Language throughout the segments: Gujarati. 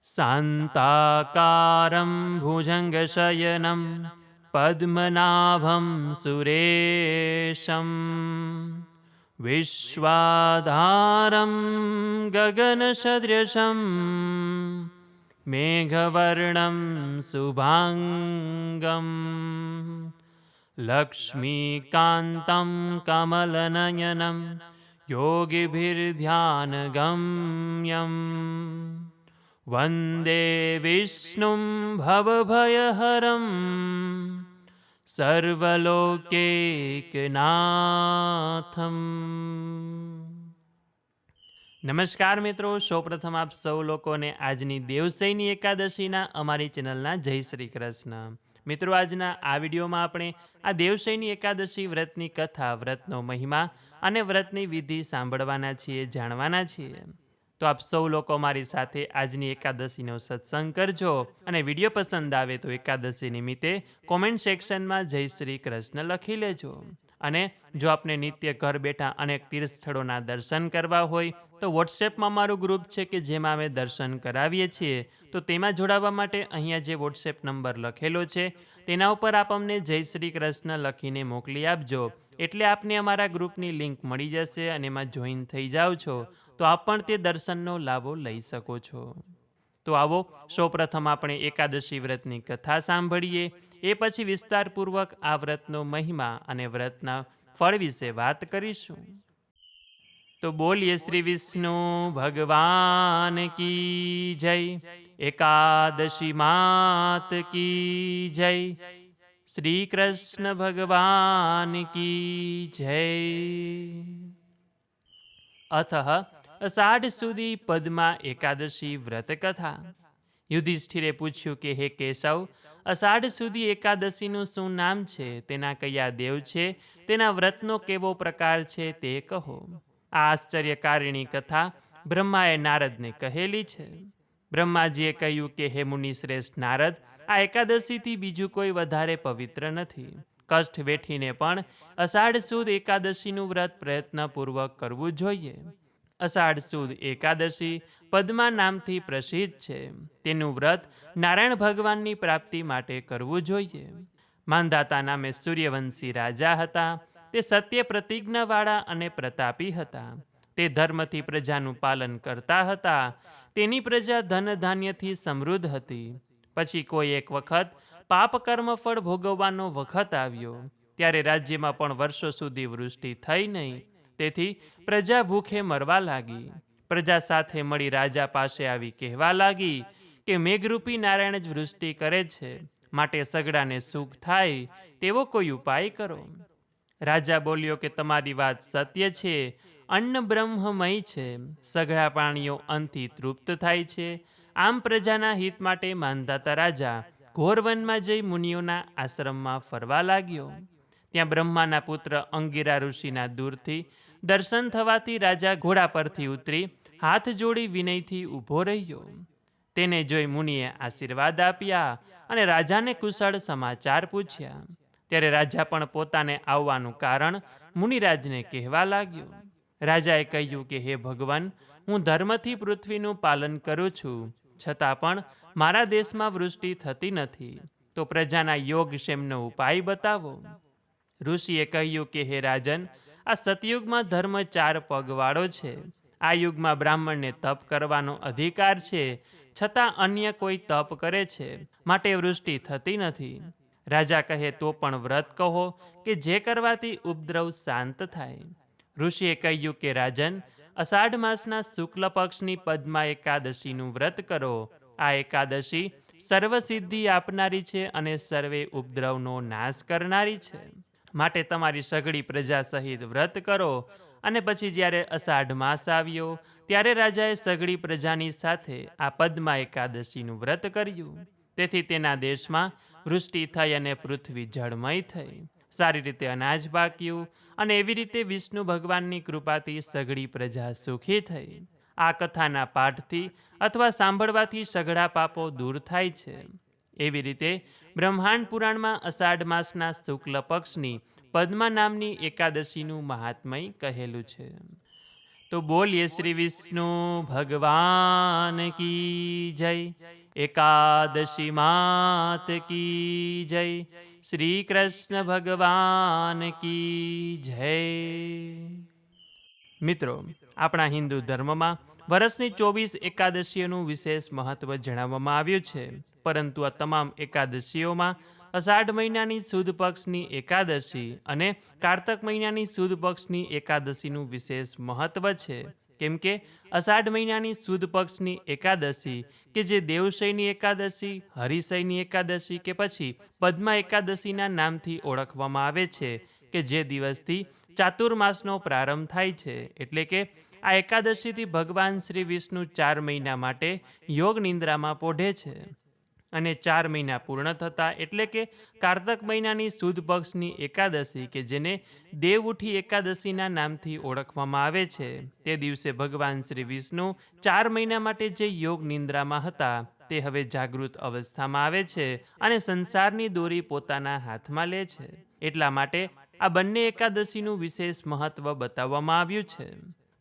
શાંતાકારં ભુજંગશયनं પદ્મનાભં સુરેશમ વિશ્વાધારં ગગનસદૃશં મેઘવર્ણં શુભાંગં લક્ષ્મીકાન્तं કમલનયनं યોગિભીર્ધ્યાનગમ્યં વંદે વિષ્ણું ભવભયહરં સર્વલોકૈકનાથમ. નમસ્કાર મિત્રો, સૌપ્રથમ આપ સૌ લોકોને આજની દેવસૈની એકાદશીના અમારી ચેનલના જય શ્રી કૃષ્ણ. મિત્રો, આજના આ વિડીયોમાં આપણે આ દેવસૈની એકાદશી વ્રતની કથા, વ્રતનો મહિમા અને વ્રતની વિધિ સાંભળવાના છીએ, જાણવાના છીએ. તો આપ સૌ લોકો મારી સાથે આજની એકાદશીનો સત્સંગ કરજો અને વિડીયો પસંદ આવે તો એકાદશી નિમિત્તે કોમેન્ટ સેક્શનમાં જય શ્રી કૃષ્ણ લખી લેજો. અને જો આપને નિત્ય ઘર બેઠા અનેક તીર્થ સ્થળોના દર્શન કરવા હોય તો વોટ્સએપમાં મારું ગ્રુપ છે કે જેમાં અમે દર્શન કરાવીએ છીએ. તો તેમાં જોડાવા માટે અહીંયા જે વોટ્સએપ નંબર લખેલો છે તેના ઉપર આપ અમને જય શ્રી કૃષ્ણ લખીને મોકલી આપજો, એટલે આપને અમારા ગ્રુપની લિંક મળી જશે અને એમાં જોઈન થઈ જાઓ છો તો આપ પણ તે દર્શનનો લાભો લઈ શકો છો. તો આવો સૌપ્રથમ આપણે એકાદશી વ્રતની કથા સાંભળીએ, એ પછી વિસ્તારપૂર્વક આ વ્રતનો મહિમા અને વ્રતના ફળ વિશે વાત કરીશું. તો બોલીએ શ્રી વિષ્ણુ ભગવાન કી જય, એકાદશી માત કી જય, શ્રી કૃષ્ણ ભગવાન કી જય. અથ અષાઢ સુધી પદ્મા એકાદશી વ્રત કથા. યુધિષ્ઠિરે પૂછ્યું કે હે કેશવ, અષાઢ સુધી એકાદશીનું શું નામ છે, તેના કયા દેવ છે, તેના વ્રતનો કેવો પ્રકાર છે તે કહો. આ આશ્ચર્યકારિણી કથા બ્રહ્માએ નારદને કહેલી છે. બ્રહ્માજીએ કહ્યું કે હે મુનિ શ્રેષ્ઠ નારદ, આ એકાદશીથી બીજું કોઈ વધારે પવિત્ર નથી. કષ્ટ વેઠીને પણ અષાઢ સુદ એકાદશીનું વ્રત પ્રયત્નપૂર્વક કરવું જોઈએ. અષાઢ સુદ એકાદશી પદ્મા નામથી પ્રસિદ્ધ છે. તેનું વ્રત નારાયણ ભગવાનની પ્રાપ્તિ માટે કરવું જોઈએ. માંધાતા નામે સૂર્યવંશી રાજા હતા. તે સત્ય પ્રતિજ્ઞાવાળા અને પ્રતાપી હતા. તે ધર્મથી પ્રજાનું પાલન કરતા હતા. તેની પ્રજા ધન ધાન્યથી સમૃદ્ધ હતી. પછી કોઈ એક વખત પાપ કર્મફળ ભોગવવાનો વખત આવ્યો. ત્યારે રાજ્યમાં પણ વર્ષો સુધી વૃષ્ટિ થઈ નહીં. તેથી પ્રજા ભૂખે મરવા લાગી. પ્રજા સાથે મળી રાજા પાસે આવી કહેવા લાગી કે મેઘરૂપી નારાયણ જ વૃષ્ટિ કરે છે, માટે સગડાને સુખ થાય તેવો કોઈ ઉપાય કરો. રાજા બોલ્યો કે તમારી વાત સત્ય છે. અન્ન બ્રહ્મમય છે. સઘળા પ્રાણીઓ અન્નથી તૃપ્ત થાય છે. આમ પ્રજાના હિત માટે માંધાતા રાજા ઘોર વનમાં જઈ મુનિઓના આશ્રમમાં ફરવા લાગ્યો. ત્યાં બ્રહ્માના પુત્ર અંગિરા ઋષિના દૂરથી દર્શન થવાથી રાજા ઘોડા પરથી ઉતરી હાથ જોડી વિનયથી ઊભો રહ્યો. તેને જોઈ મુનિએ આશીર્વાદ આપ્યા અને રાજાને કુશળ સમાચાર પૂછ્યા. ત્યારે રાજા પણ પોતાને આવવાનું કારણ મુનિરાજને કહેવા લાગ્યો. રાજાએ કહ્યું કે હે ભગવાન, હું ધર્મથી પૃથ્વીનું પાલન કરું છું, છતાં પણ મારા દેશમાં વૃષ્ટિ થતી નથી. તો પ્રજાના યોગક્ષેમનો ઉપાય બતાવો. ઋષિએ કહ્યું કે હે રાજન, આ સતયુગમાં ધર્મ 4 પગવાળો છે. આ યુગમાં બ્રાહ્મણને તપ કરવાનો અધિકાર છે, છતાં અન્ય કોઈ તપ કરે છે, માટે વૃષ્ટિ થતી નથી. રાજા કહે તો પણ વ્રત કહો કે જે કરવાથી ઉપદ્રવ શાંત થાય. ઋષિએ કહ્યું કે રાજન, અષાઢ માસના શુક્લ પક્ષની પદ્મા એકાદશીનું વ્રત કરો. આ એકાદશી સર્વસિદ્ધિ આપનારી છે અને સર્વે ઉપદ્રવનો નાશ કરનારી છે. માટે તમારી સઘળી પ્રજા સહિત વ્રત કરો. અને પછી જ્યારે અષાઢ માસ આવ્યો ત્યારે રાજાએ સઘળી પ્રજાની સાથે આ પદ્મા એકાદશીનું વ્રત કર્યું. તેથી તેના દેશમાં વૃષ્ટિ થઈ અને પૃથ્વી જળમય થઈ. સારી રીતે અનાજ પાક્યું અને એવી રીતે વિષ્ણુ ભગવાનની કૃપાથી સઘળી પ્રજા સુખી થઈ. આ કથાના પાઠથી અથવા સાંભળવાથી સઘળા પાપો દૂર થાય છે. એવી રીતે બ્રહ્માંડ પુરાણમાં અષાઢ માસના શુક્લ પક્ષની પદ્મા નામની એકાદશીનું મહાત્મય કહેલું છે. તો બોલીએ શ્રી વિષ્ણુ ભગવાન કી જય, એકાદશી માત કી જય, શ્રી કૃષ્ણ ભગવાન કી જય. મિત્રો, આપણા હિન્દુ ધર્મમાં વર્ષની 24 એકાદશીઓનું વિશેષ મહત્વ જણાવવામાં આવ્યું છે, પરંતુ આ તમામ એકાદશીઓમાં અષાઢ મહિનાની સુદ પક્ષની એકાદશી અને કારતક મહિનાની સુદ પક્ષની એકાદશીનું વિશેષ મહત્વ છે. કેમ કે અષાઢ મહિનાની સુદ પક્ષની એકાદશી કે જે દેવશયની એકાદશી, હરિશયની એકાદશી કે પછી પદ્મા એકાદશીના નામથી ઓળખવામાં આવે છે, કે જે દિવસથી ચાતુર્માસનો પ્રારંભ થાય છે. એટલે કે આ એકાદશીથી ભગવાન શ્રી વિષ્ણુ 4 મહિના માટે યોગ નિંદ્રામાં પોઢે છે અને 4 મહિના પૂર્ણ થતાં એટલે કે કારતક મહિનાની સુદ પક્ષની એકાદશી કે જેને દેવઉઠી એકાદશીના નામથી ઓળખવામાં આવે છે, તે દિવસે ભગવાન શ્રી વિષ્ણુ 4 મહિના માટે જે યોગ નિંદ્રામાં હતા તે હવે જાગૃત અવસ્થામાં આવે છે અને સંસારની દોરી પોતાના હાથમાં લે છે. એટલા માટે આ બંને એકાદશીનું વિશેષ મહત્વ બતાવવામાં આવ્યું છે.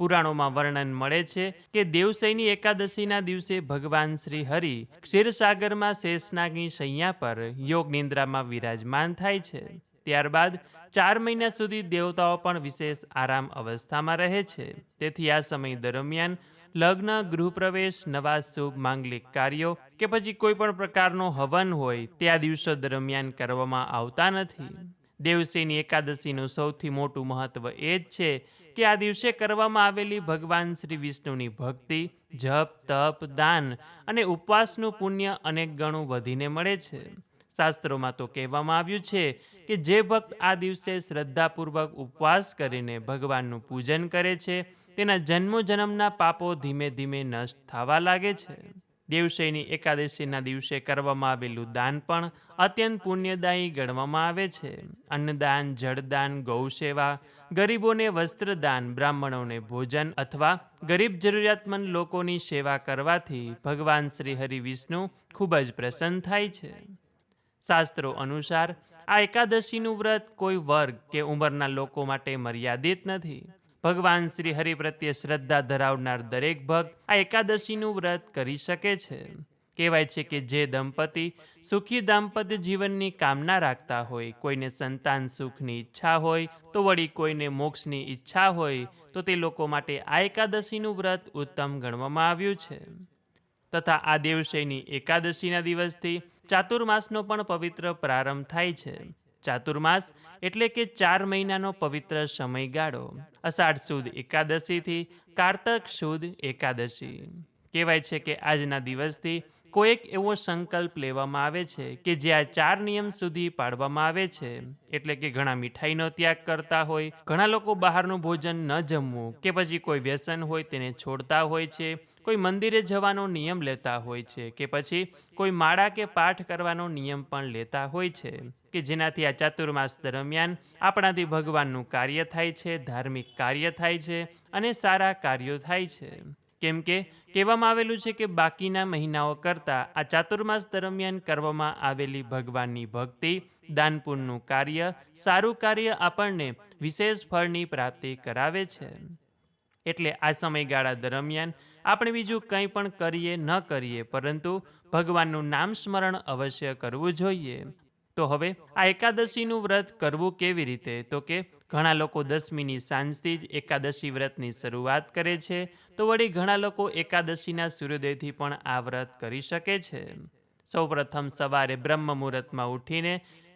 પુરાણોમાં વર્ણન મળે છે કે દેવશયની એકાદશીના દિવસે ભગવાન શ્રી હરિ ક્ષીરસાગરમાં શેષનાગની શૈયા પર યોગ નિંદ્રામાં વિરાજમાન થાય છે. ત્યારબાદ 4 મહિના સુધી દેવતાઓ પણ વિશેષ આરામ અવસ્થામાં રહે છે. તેથી આ સમય દરમિયાન લગ્ન, ગૃહપ્રવેશ, નવા શુભ માંગલિક કાર્યો કે પછી કોઈ પણ પ્રકારનો હવન હોય તે આ દિવસો દરમિયાન કરવામાં આવતા નથી. દેવશયની એકાદશીનું સૌથી મોટું મહત્વ એ જ છે કે આ દિવસે કરવામાં આવેલી ભગવાન શ્રી વિષ્ણુની ભક્તિ, જપ, તપ, દાન અને ઉપવાસનું પુણ્ય અનેક ગણું વધીને મળે છે. શાસ્ત્રોમાં તો કહેવામાં આવ્યું છે કે જે ભક્ત આ દિવસે શ્રદ્ધાપૂર્વક ઉપવાસ કરીને ભગવાનનું પૂજન કરે છે તેના જન્મોજન્મના પાપો ધીમે ધીમે નષ્ટ થવા લાગે છે. દેવશયની એકાદશીના દિવસે કરવામાં આવેલું દાન પણ અત્યંત પુણ્યદાયી ગણવામાં આવે છે. અન્નદાન, જળદાન, ગૌસેવા, ગરીબોને વસ્ત્રદાન, બ્રાહ્મણોને ભોજન અથવા ગરીબ જરૂરિયાતમંદ લોકોની સેવા કરવાથી ભગવાન શ્રી હરિ વિષ્ણુ ખૂબ જ પ્રસન્ન થાય છે. શાસ્ત્રો અનુસાર આ એકાદશીનું વ્રત કોઈ વર્ગ કે ઉંમરના લોકો માટે મર્યાદિત નથી. ભગવાન શ્રી હરિ પ્રત્યે શ્રદ્ધા ધરાવનાર દરેક ભક્ત આ એકાદશીનું વ્રત કરી શકે છે. કહેવાય છે કે જે દંપતી સુખી દાંપત્ય જીવનની કામના રાખતા હોય, કોઈને સંતાન સુખની ઈચ્છા હોય, તો વળી કોઈને મોક્ષની ઈચ્છા હોય, તો તે લોકો માટે આ એકાદશીનું વ્રત ઉત્તમ ગણવામાં આવ્યું છે. તથા આ દેવશયની એકાદશીના દિવસથી ચાતુર્માસનો પણ પવિત્ર પ્રારંભ થાય છે. ચાતુર્માસ એટલે કે 4 મહિનાનો પવિત્ર સમયગાળો. અષાઢ સુદ એકાદશીથી કારતક સુદ એકાદશી. કહેવાય છે કે આજના દિવસથી કોઈક એવો સંકલ્પ લેવામાં આવે છે કે જે આ 4 નિયમ સુધી પાડવામાં આવે છે. એટલે કે ઘણા મીઠાઈનો ત્યાગ કરતા હોય, ઘણા લોકો બહારનું ભોજન ન જમવું કે પછી કોઈ વ્યસન હોય તેને છોડતા હોય છે, કોઈ મંદિરે જવાનો નિયમ લેતા હોય છે કે પછી કોઈ માળા કે પાઠ કરવાનો નિયમ પણ લેતા હોય છે, કે જેનાથી આ ચાતુર્માસ દરમિયાન આપણાથી ભગવાનનું કાર્ય થાય છે, ધાર્મિક કાર્ય થાય છે અને સારા કાર્યો થાય છે. કેમ કે કહેવામાં આવેલું છે કે બાકીના મહિનાઓ કરતાં આ ચાતુર્માસ દરમિયાન કરવામાં આવેલી ભગવાનની ભક્તિ, દાન પુણ્યનું કાર્ય, સારું કાર્ય આપણને વિશેષ ફળની પ્રાપ્તિ કરાવે છે. એટલે આ સમયગાળા દરમિયાન આપણે બીજું કંઈ પણ કરીએ ન કરીએ, પરંતુ ભગવાનનું નામ સ્મરણ અવશ્ય કરવું જોઈએ. તો હવે આ એકાદશીનું વ્રત કરવું કેવી રીતે? તો કે ઘણા લોકો 10મીની સાંજથી જ એકાદશી વ્રતની શરૂઆત કરે છે, તો વળી ઘણા લોકો એકાદશીના સૂર્યોદયથી પણ આ વ્રત કરી શકે છે. સૌપ્રથમ સવારે બ્રહ્મ મુહૂર્તમાં ઉઠીને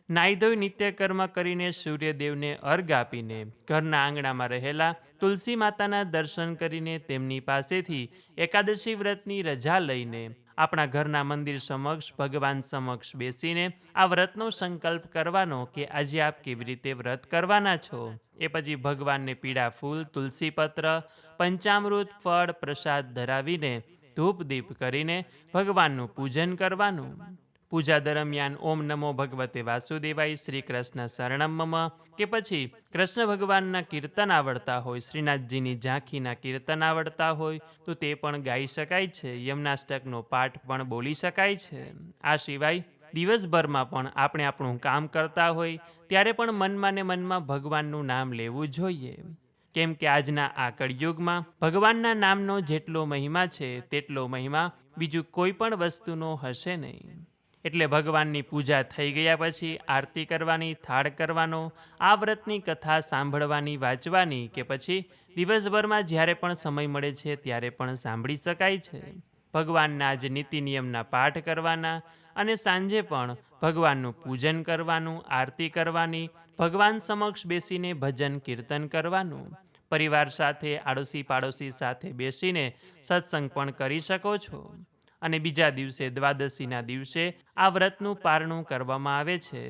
નાહી ધોઈ નિત્યકર્મ કરીને સૂર્યદેવને અર્ઘ આપીને ઘરના આંગણામાં રહેલા તુલસી માતાના દર્શન કરીને તેમની પાસેથી એકાદશી વ્રતની રજા લઈને આપણા ઘરના મંદિર સમક્ષ ભગવાન સમક્ષ બેસીને આ વ્રતનો સંકલ્પ કરવાનો કે આજે આપ કેવી રીતે વ્રત કરવાના છો. એ પછી ભગવાનને પીળા ફૂલ, તુલસી પત્ર, પંચામૃત, ફળ, પ્રસાદ ધરાવીને ધૂપ દીપ કરીને ભગવાનનું પૂજન કરવાનું. પૂજા દરમિયાન ઓમ નમો ભગવતે વાસુદેવાય, શ્રી કૃષ્ણ શરણમ મમ કે પછી કૃષ્ણ ભગવાનના કીર્તન આવડતા હોય, શ્રીનાથજીની ઝાંખીના કીર્તન આવડતા હોય તો તે પણ ગાઈ શકાય છે. યમનાષ્ટકનો પાઠ પણ બોલી શકાય છે. આ સિવાય દિવસભરમાં પણ આપણે આપણું કામ કરતા હોય ત્યારે પણ મનમાં ને મનમાં ભગવાનનું નામ લેવું જોઈએ. કેમ કે આજના આ કળિયુગમાં ભગવાનના નામનો જેટલો મહિમા છે તેટલો મહિમા બીજું કોઈ પણ વસ્તુનો હશે નહીં. એટલે ભગવાનની પૂજા થઈ ગયા પછી આરતી કરવાની, થાળ કરવાનો, આ વ્રતની કથા સાંભળવાની, વાંચવાની કે પછી દિવસભરમાં જ્યારે પણ સમય મળે છે ત્યારે પણ સાંભળી શકાય છે. ભગવાનના જ નીતિ નિયમના પાઠ કરવાના અને સાંજે પણ ભગવાનનું પૂજન કરવાનું, આરતી કરવાની, ભગવાન સમક્ષ બેસીને ભજન કીર્તન કરવાનું. પરિવાર સાથે, આડોશી પાડોશી સાથે બેસીને સત્સંગ પણ કરી શકો છો. અને બીજા દિવસે દ્વાદશીના દિવસે આ વ્રતનું પારણું કરવામાં આવે છે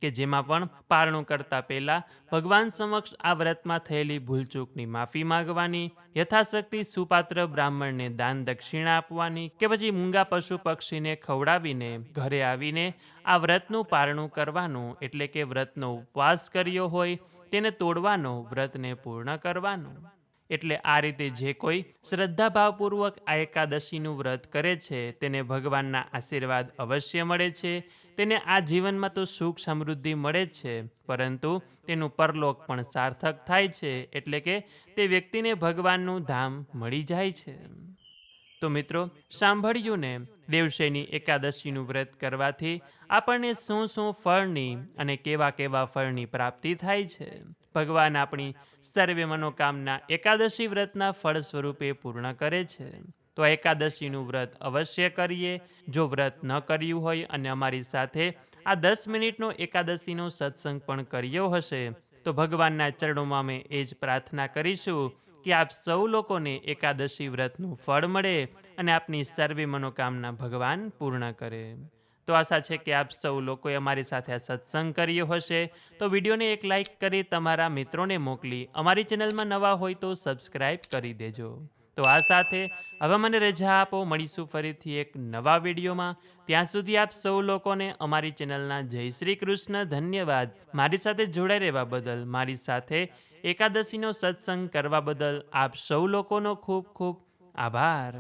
કે જેમાં પણ પારણું કરતા પહેલા ભગવાન સમક્ષ આ વ્રતમાં થયેલી ભૂલચૂકની માફી માંગવાની, યથાશક્તિ સુપાત્ર બ્રાહ્મણને દાન દક્ષિણા આપવાની કે પછી મૂંગા પશુ પક્ષીને ખવડાવીને ઘરે આવીને આ વ્રતનું પારણું કરવાનું, એટલે કે વ્રતનો ઉપવાસ કર્યો હોય તેને તોડવાનો, વ્રતને પૂર્ણ કરવાનું. એટલે આ રીતે જે કોઈ શ્રદ્ધાભાવપૂર્વક આ એકાદશીનું વ્રત કરે છે તેને ભગવાનના આશીર્વાદ અવશ્ય મળે છે. તેને આ જીવનમાં તો સુખ સમૃદ્ધિ મળે જ છે, પરંતુ તેનું પરલોક પણ સાર્થક થાય છે, એટલે કે તે વ્યક્તિને ભગવાનનું ધામ મળી જાય છે. તો મિત્રો, સાંભળ્યું ને, દેવશયની એકાદશીનું વ્રત કરવાથી આપણને શું શું ફળની અને કેવા કેવા ફળની પ્રાપ્તિ થાય છે. ભગવાન આપણી સર્વે મનોકામના એકાદશી વ્રતના ફળ સ્વરૂપે પૂર્ણ કરે છે. તો આ એકાદશીનું વ્રત અવશ્ય કરીએ. જો વ્રત ન કર્યું હોય અને અમારી સાથે આ 10 મિનિટનો એકાદશીનો સત્સંગ પણ કર્યો હશે તો ભગવાનના ચરણોમાં અમે એ જ પ્રાર્થના કરીશું કે આપ સૌ લોકોને એકાદશી વ્રતનું ફળ મળે અને આપની સર્વે મનોકામના ભગવાન પૂર્ણ કરે. તો આશા છે કે આપ સૌ લોકોએ અમારી સાથે આ સત્સંગ કર્યો હશે. તો વિડીયોને એક લાઇક કરી તમારા મિત્રોને મોકલી અમારી ચેનલમાં નવા હોય તો સબસ્ક્રાઈબ કરી દેજો. તો આ સાથે હવે મને રજા આપો, મળીશું ફરીથી એક નવા વિડીયોમાં. ત્યાં સુધી આપ સૌ લોકોને અમારી ચેનલના જય શ્રી કૃષ્ણ. ધન્યવાદ મારી સાથે જોડાઈ રહેવા બદલ, મારી સાથે એકાદશીનો સત્સંગ કરવા બદલ આપ સૌ લોકોનો ખૂબ ખૂબ આભાર.